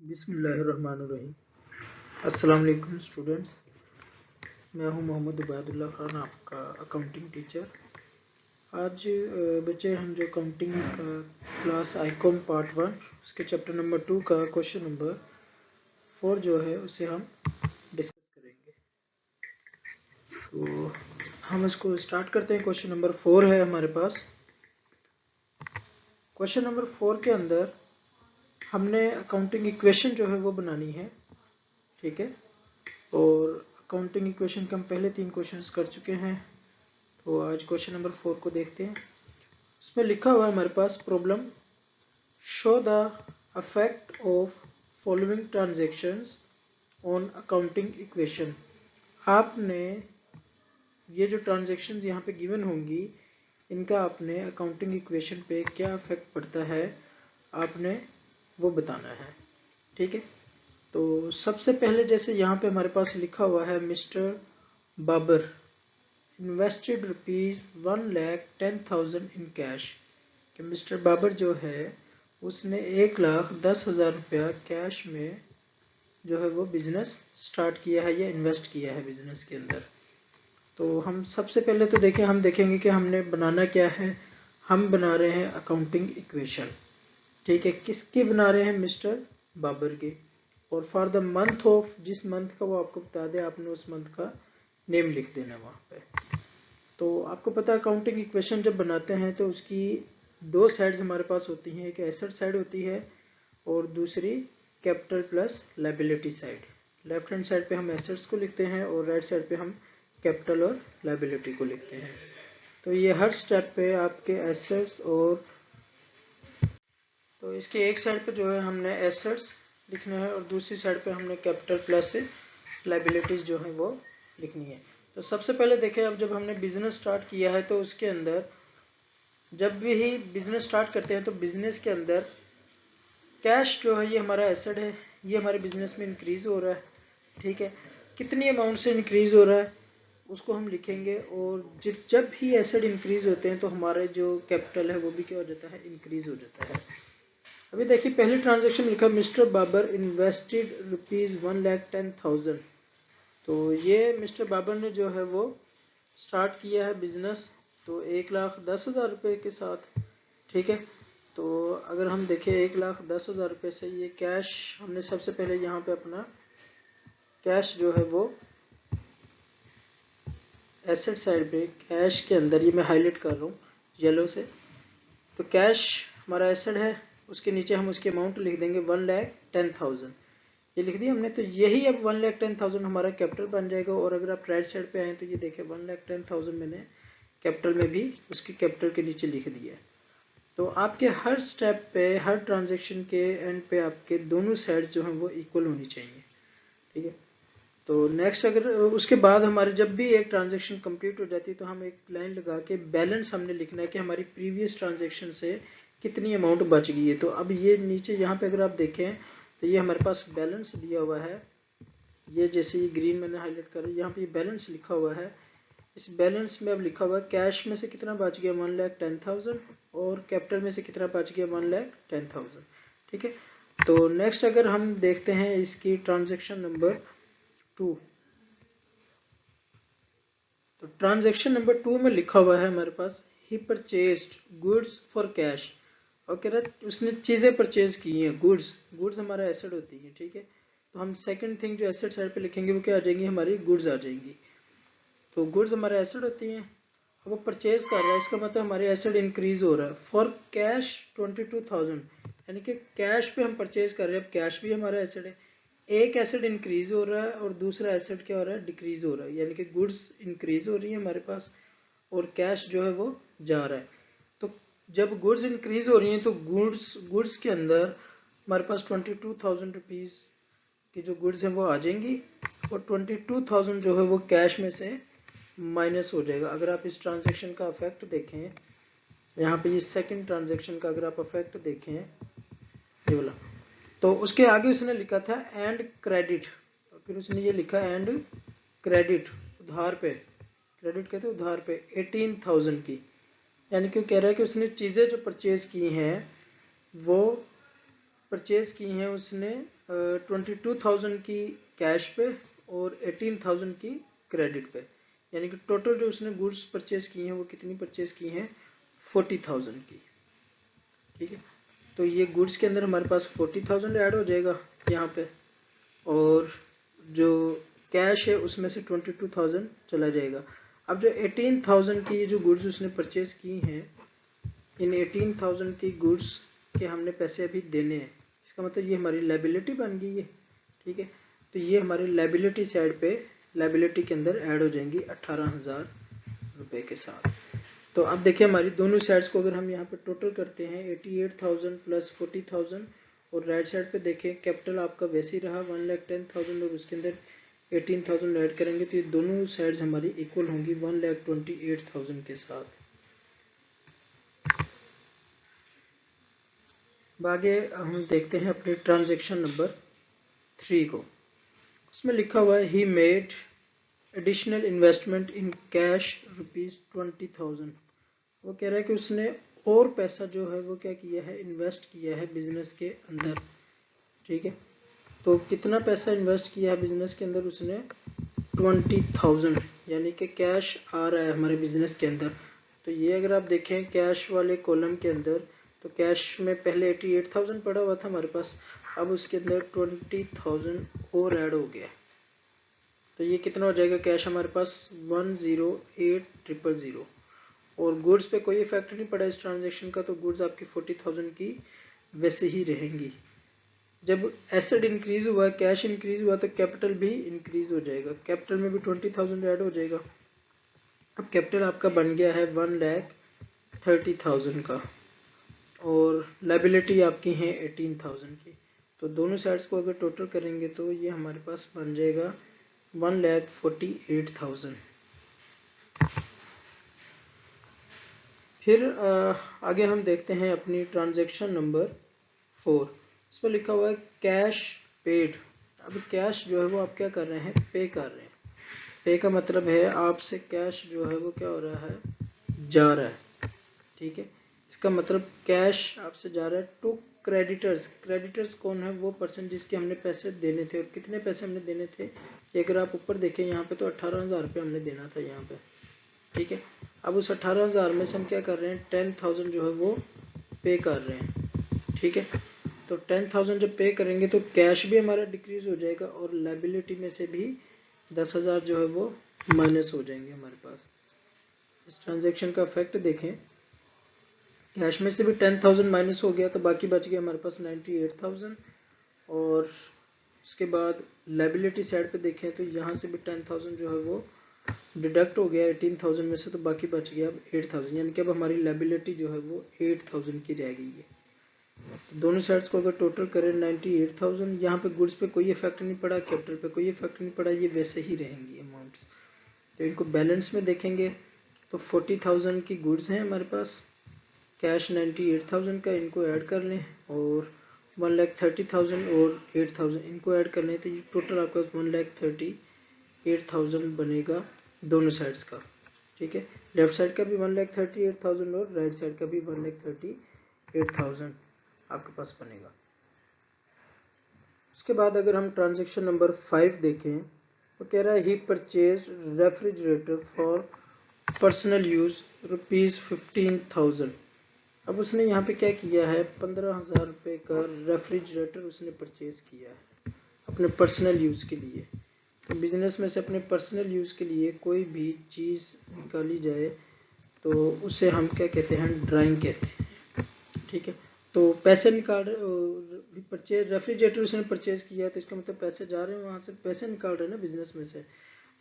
बिस्मिल्लाहिर्रहमानिर्रहीम। अस्सलाम वालेकुम स्टूडेंट्स, मैं हूं मोहम्मद उबैदुल्लाह खान, आपका अकाउंटिंग टीचर। आज बच्चे हम जो अकाउंटिंग का क्लास आइकॉन पार्ट 1 उसके चैप्टर नंबर 2 का क्वेश्चन नंबर 4 जो है उसे हम डिस्कस करेंगे। तो हम इसको स्टार्ट करते हैं। क्वेश्चन नंबर 4 है हमारे पास। क्वेश्चन नंबर 4 के अंदर हमने अकाउंटिंग इक्वेशन जो है वो बनानी है, ठीक है। और अकाउंटिंग इक्वेशन के हम पहले 3 क्वेश्चंस कर चुके हैं। तो आज क्वेश्चन नंबर 4 को देखते हैं। इसमें लिखा हुआ है हमारे पास problem, show the affect of following transactions on accounting equation. आपने ये जो ट्रांजैक्शंस यहाँ पे गिवन होंगी, इनका आपने अकाउंटिंग इक्वेशन पे क्या अफेक्ट पड़ता है आपने वो बताना है, ठीक है। तो सबसे पहले जैसे यहाँ पे हमारे पास लिखा हुआ है mister Babar invested ₹1,10,000 in cash, कि मिस्टर बाबर जो है उसने 1,10,000 रुपया कैश में जो है वो बिजनेस स्टार्ट किया है या इन्वेस्ट किया है बिजनेस के अंदर। तो हम सबसे पहले तो देखें, हम देखेंगे कि हमने बनाना क्या है। हम बना रहे हैं अकाउंटिंग इक्वेशन, ठीक है। किसकी बना रहे हैं? मिस्टर बाबर की। और फॉर द मंथ ऑफ, जिस मंथ का वो आपको बता दे, आपने उस मंथ का नेम लिख देना वहाँ पे। तो आपको पता है अकाउंटिंग इक्वेशन जब बनाते हैं तो उसकी दो साइड्स हमारे पास होती हैं, एक एसेट साइड होती है और दूसरी capital plus liability side. Left hand side पे हम एसेट्स को लिखते हैं और राइट साइड पे हम कैपिटल और लायबिलिटी को लिखते हैं। तो ये हर स्टेप पे आपके एसेट्स और, तो इसके एक साइड पे जो है हमने एसेट्स लिखना है और दूसरी साइड पे हमने कैपिटल प्लस लायबिलिटीज जो है वो लिखनी है। तो सबसे पहले देखें, अब जब हमने बिजनेस स्टार्ट किया है तो उसके अंदर जब भी बिजनेस स्टार्ट करते हैं तो बिजनेस के अंदर कैश जो है ये हमारा एसेट है, ये हमारे बिजनेस में इंक्रीज हो रहा है, ठीक है। कितनी अमाउंट से इंक्रीज हो रहा है उसको हम लिखेंगे। और जब भी एसेट इंक्रीज होते हैं तो हमारा जो कैपिटल है वो भी क्या हो जाता है? इंक्रीज हो जाता है। अभी देखिए पहली ट्रांजेक्शन लिखा, मिस्टर बाबर इन्वेस्टेड ₹1,10,000। तो ये मिस्टर बाबर ने जो है वो स्टार्ट किया है बिजनेस, तो 1,10,000 रुपये के साथ, ठीक है। तो अगर हम देखें 1,10,000 रुपये से ये कैश, हमने सबसे पहले यहाँ पे अपना कैश जो है वो एसेट साइड पे कैश के अंदर, ये मैं हाईलाइट कर रहा हूँ येलो से। तो कैश हमारा एसेट है, उसके नीचे हम उसकी अमाउंट लिख देंगे 1,10,000, ये लिख दिया हमने। तो यही अब 1,10,000 हमारा कैपिटल बन जाएगा। और अगर आप राइट साइड पे आए तो ये देखें 1,10,000 मैंने कैपिटल में भी उसकी कैपिटल के नीचे लिख दिया है। तो आपके हर स्टेप पे, हर ट्रांजेक्शन के एंड पे आपके दोनों साइड जो हैं वो इक्वल होनी चाहिए, ठीक है। तो नेक्स्ट, अगर उसके बाद हमारे जब भी एक ट्रांजेक्शन कंप्लीट हो जाती है तो हम एक लाइन लगा के बैलेंस हमने लिखना है कि हमारी प्रीवियस ट्रांजेक्शन से कितनी अमाउंट बच गई है। तो अब ये नीचे यहाँ पे अगर आप देखें तो ये हमारे पास बैलेंस दिया हुआ है, ये जैसे ये ग्रीन मैंने हाईलाइट कर, यहाँ पे ये बैलेंस लिखा हुआ है। इस बैलेंस में अब लिखा हुआ है कैश में से कितना बच गया 1,10,000 और कैपिटल में से कितना बच गया 1,10,000, ठीक है। तो नेक्स्ट अगर हम देखते हैं इसकी ट्रांजेक्शन नंबर 2, तो ट्रांजेक्शन नंबर 2 में लिखा हुआ है हमारे पास, ही परचेज्ड गुड्स फॉर कैश। और कह रहा है उसने चीजें परचेज की हैं, गुड्स। गुड्स हमारा एसेट होती है, ठीक है। तो हम सेकंड थिंग जो एसेट साइड पे लिखेंगे वो क्या आ जाएंगी? हमारी गुड्स आ जाएंगी। तो गुड्स हमारे एसेट होती हैं, वो परचेज कर रहा है, इसका मतलब हमारे एसेट इंक्रीज हो रहा है। फॉर कैश 22,000, यानी कि कैश पे हम परचेज कर रहे हैं। अब कैश भी हमारा एसेट है, एक एसेट इंक्रीज हो रहा है और दूसरा एसेट क्या हो रहा है? डिक्रीज हो रहा है, यानी कि गुड्स इंक्रीज हो रही है हमारे पास और कैश जो है वो जा रहा है। तो जब गुड्स इंक्रीज हो रही हैं तो गुड्स के अंदर हमारे पास 22,000 रुपीज की जो गुड्स हैं वो आ जाएंगी और 22,000 जो है वो कैश में से माइनस हो जाएगा। अगर आप इस ट्रांजेक्शन का इफेक्ट देखें, यहाँ पे ये सेकंड ट्रांजेक्शन का अगर आप इफेक्ट देखें ये वाला, तो उसके आगे उसने लिखा था एंड क्रेडिट, और फिर उसने ये लिखा एंड क्रेडिट, उधार पे, क्रेडिट कहते हैं उधार पे 18,000 की। यानी कि कह रहा है कि उसने चीज़ें जो परचेज की हैं वो परचेज की हैं उसने 22,000 की कैश पे और 18,000 की क्रेडिट पे, यानी कि टोटल जो उसने गुड्स परचेज की हैं वो कितनी परचेज की हैं 40,000 की। ठीक है, तो ये गुड्स के अंदर हमारे पास 40,000 ऐड हो जाएगा यहाँ पे, और जो कैश है उसमें से 22,000 चला जाएगा। अब जो 18,000 की जो गुड्स उसने परचेज की हैं, इन 18,000 की गुड्स के हमने पैसे अभी देने हैं, इसका मतलब ये हमारी लायबिलिटी बन गई है। ठीक है, तो ये हमारी लायबिलिटी साइड पे, लायबिलिटी के अंदर ऐड हो जाएंगी 18,000 रुपए के साथ। तो अब देखिए हमारी दोनों साइड्स को अगर हम यहाँ पे टोटल करते हैं 88,000 प्लस 40,000, और राइट साइड पे देखें कैपिटल आपका वैसे ही रहा 1,10,000 और उसके अंदर 18,000 ऐड करेंगे तो ये दोनों साइड्स हमारी इक्वल होंगी 1,28,000 के साथ। आगे हम देखते हैं अपने ट्रांजेक्शन नंबर 3 को। उसमें लिखा हुआ है he made additional investment in cash ₹20,000। वो कह रहा है कि उसने और पैसा जो है वो क्या किया है, इन्वेस्ट किया है बिजनेस के अंदर। ठीक है, तो कितना पैसा इन्वेस्ट किया है बिजनेस के अंदर उसने 20,000, यानी कि कैश आ रहा है हमारे बिजनेस के अंदर। तो ये अगर आप देखें कैश वाले कॉलम के अंदर, तो कैश में पहले 88,000 पड़ा हुआ था हमारे पास, अब उसके अंदर 20,000 और ऐड हो गया। तो ये कितना हो जाएगा कैश हमारे पास 108,000, और गुड्स पे कोई इफेक्ट नहीं पड़ा इस ट्रांजेक्शन का, तो गुड्स आपकी 40,000 की वैसे ही रहेंगी। जब एसेट इंक्रीज हुआ, कैश इंक्रीज हुआ, तो कैपिटल भी इंक्रीज हो जाएगा, कैपिटल में भी 20,000 ऐड हो जाएगा। अब कैपिटल आपका बन गया है 1,30,000 का, और लायबिलिटी आपकी है 18,000 की। तो दोनों साइड्स को अगर टोटल करेंगे तो ये हमारे पास बन जाएगा 1,48,000। फिर आगे हम देखते हैं अपनी ट्रांजैक्शन नंबर 4। इसमें लिखा हुआ है कैश पेड। अब कैश जो है वो आप क्या कर रहे हैं, पे कर रहे हैं। पे का मतलब है आपसे कैश जो है वो क्या हो रहा है, जा रहा है। ठीक है, इसका मतलब कैश आपसे जा रहा है टू क्रेडिटर्स। क्रेडिटर्स कौन है, वो पर्सन जिसके हमने पैसे देने थे, और कितने पैसे हमने देने थे, अगर आप ऊपर देखें यहाँ पे तो 18,000 रुपये हमने देना था यहाँ पे। ठीक है, अब उस 18,000 में से हम क्या कर रहे हैं 10,000 जो है वो पे कर रहे हैं। ठीक है, तो 10,000 जब पे करेंगे तो कैश भी हमारा डिक्रीज हो जाएगा, और लायबिलिटी में से भी 10,000 जो है वो माइनस हो जाएंगे हमारे पास। इस ट्रांजेक्शन का इफेक्ट देखें, कैश में से भी 10,000 माइनस हो गया, तो बाकी बच गया हमारे पास 98,000। और उसके बाद लायबिलिटी साइड पे देखें तो यहाँ से भी 10,000 जो है वो डिडक्ट हो गया 18,000 में से, तो बाकी बच गया अब 8,000, यानी कि अब हमारी लायबिलिटी जो है वो 8,000 की रह गई है। तो दोनों साइड्स को अगर टोटल करें 98,000, यहाँ पे गुड्स पे कोई इफेक्ट नहीं पड़ा, कैपिटल पे कोई इफेक्ट नहीं पड़ा, ये वैसे ही रहेंगी अमाउंट्स। तो इनको बैलेंस में देखेंगे तो 40,000 की गुड्स हैं हमारे पास, कैश 98,000 का, इनको ऐड कर लें, और 1,30,000 और 8,000 इनको ऐड कर लें, तो ये टोटल आपका 1,38,000 बनेगा दोनों साइड्स का। ठीक है, लेफ्ट साइड का भी 1,38,000 और राइट साइड का भी 1,38,000 आपके पास बनेगा। उसके बाद अगर हम ट्रांजेक्शन नंबर 5 देखें तो कह रहा है he purchase refrigerator for personal use ₹15,000। अब उसने यहाँ पे क्या किया है, 15,000 रुपये का रेफ्रिजरेटर उसने परचेज किया है अपने पर्सनल यूज़ के लिए। तो बिजनेस में से अपने पर्सनल यूज़ के लिए कोई भी चीज़ निकाली जाए तो उसे हम क्या कहते हैं, ड्राइंग कहते हैं। ठीक है, तो पैसे निकाल रहे, परचेज रेफ्रिजरेटर उसने परचेज किया, तो इसका मतलब पैसे जा रहे हैं, वहाँ से पैसे निकाल रहे हैं ना बिजनेस में से,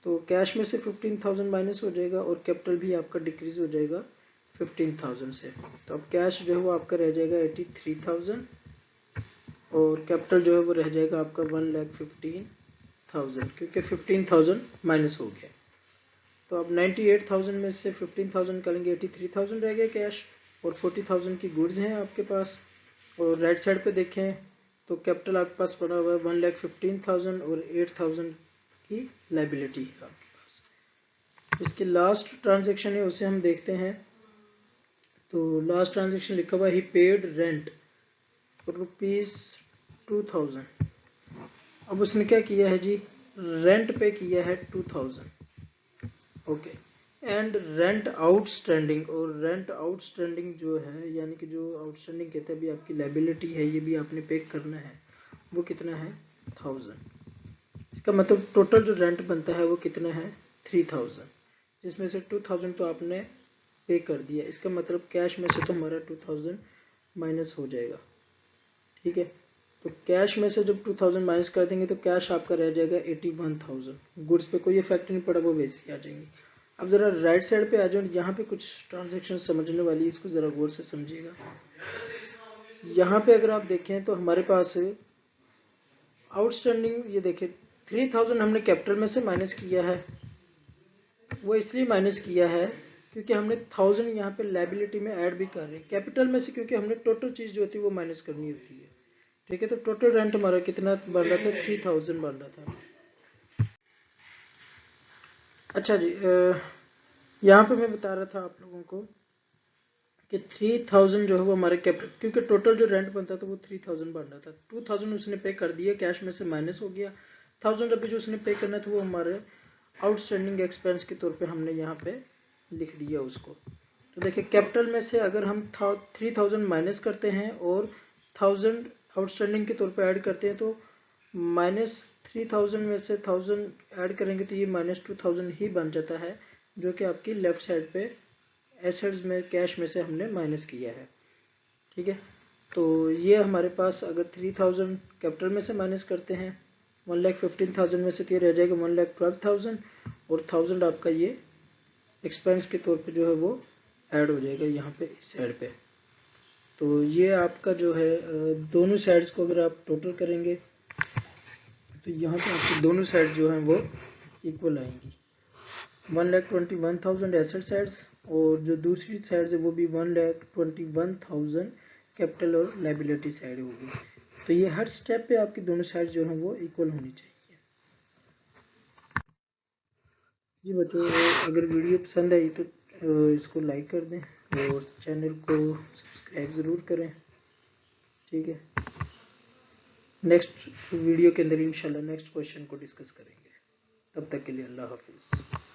तो कैश में से 15,000 माइनस हो जाएगा, और कैपिटल भी आपका डिक्रीज हो जाएगा 15,000 से। तो अब कैश जो है वो आपका रह जाएगा 83,000, और कैपिटल जो है वो रह जाएगा आपका 1,15,000, क्योंकि 15,000 माइनस हो गया। तो अब 98,000 में से 15,000 निकालेंगे, 83,000 रह गया कैश, और 40,000 की गुड्स हैं आपके पास। और राइट साइड पे देखें तो कैपिटल आपके पास पड़ा हुआ है 1,15,000, और 8,000 की लायबिलिटी है आपके पास। इसकी लास्ट ट्रांजेक्शन है उसे हम देखते हैं। तो लास्ट ट्रांजेक्शन लिखा हुआ है ही पेड रेंट ₹20,000 2000। अब उसने क्या किया है जी, रेंट पे किया है 2000, ओके। एंड रेंट आउटस्टैंडिंग, और रेंट आउटस्टैंडिंग जो है, यानी कि जो आउटस्टैंडिंग कहते हैं अभी आपकी लायबिलिटी है, ये भी आपने पे करना है, वो कितना है 1000। इसका मतलब टोटल जो रेंट बनता है वो कितना है 3000, जिसमें से 2000 तो आपने पे कर दिया। इसका मतलब कैश में से तो हमारा 2000 माइनस हो जाएगा, ठीक है। तो कैश में से जब 2000 माइनस कर देंगे तो कैश आपका रह जाएगा 81,000। गुड्स पे कोई इफेक्ट नहीं पड़ा, वो वैसे ही आ जाएंगे। अब जरा राइट साइड पे आ जाओ, यहाँ पे कुछ ट्रांजेक्शन समझने वाली है, इसको जरा गौर से समझिएगा। यहाँ पे अगर आप देखें तो हमारे पास आउटस्टैंडिंग, ये देखें 3000 हमने कैपिटल में से माइनस किया है। वो इसलिए माइनस किया है क्योंकि हमने 1000 यहाँ पे लायबिलिटी में ऐड भी कर रहे हैं कैपिटल में से, क्योंकि हमने टोटल चीज जो होती है वो माइनस करनी होती है, ठीक है। तो टोटल रेंट हमारा कितना बन रहा था 3000 बन रहा था। अच्छा जी, यहाँ पे मैं बता रहा था आप लोगों को कि 3000 जो है वो हमारे कैपिटल, क्योंकि टोटल जो रेंट बनता था वो 3000 बन रहा था। 2000 उसने पे कर दिया, कैश में से माइनस हो गया। 1000 अभी जो उसने पे करना था वो हमारे आउटस्टैंडिंग एक्सपेंस के तौर पे हमने यहाँ पे लिख दिया उसको। तो देखिए कैपिटल में से अगर हम 3000 माइनस करते हैं और 1000 आउटस्टैंडिंग के तौर पे ऐड करते हैं, तो -3000 में से 1000 ऐड करेंगे तो ये -2000 ही बन जाता है, जो कि आपकी लेफ्ट साइड पे एसेट्स में कैश में से हमने माइनस किया है, ठीक है। तो ये हमारे पास अगर 3000 कैपिटल में से माइनस करते हैं 1,15,000 में से, तो ये रह जाएगा 1,12,000, और 1000 आपका ये एक्सपेंस के तौर पे जो है वो ऐड हो जाएगा यहाँ पे इस साइड पे। तो ये आपका जो है दोनों साइड्स को अगर आप टोटल करेंगे तो यहाँ पे आपकी दोनों साइड जो हैं वो इक्वल आएंगी। 1,21,000 एसेट साइड्स, और जो दूसरी साइड है वो भी 1,21,000 कैपिटल और लायबिलिटी साइड होगी। तो ये हर स्टेप पे आपकी दोनों साइड जो हैं वो इक्वल होनी चाहिए। जी बच्चों, अगर वीडियो पसंद आई तो इसको लाइक कर दें और चैनल को सब्सक्राइब ज़रूर करें, ठीक है। नेक्स्ट वीडियो के अंदर इंशाल्लाह नेक्स्ट क्वेश्चन को डिस्कस करेंगे। तब तक के लिए अल्लाह हाफिज़।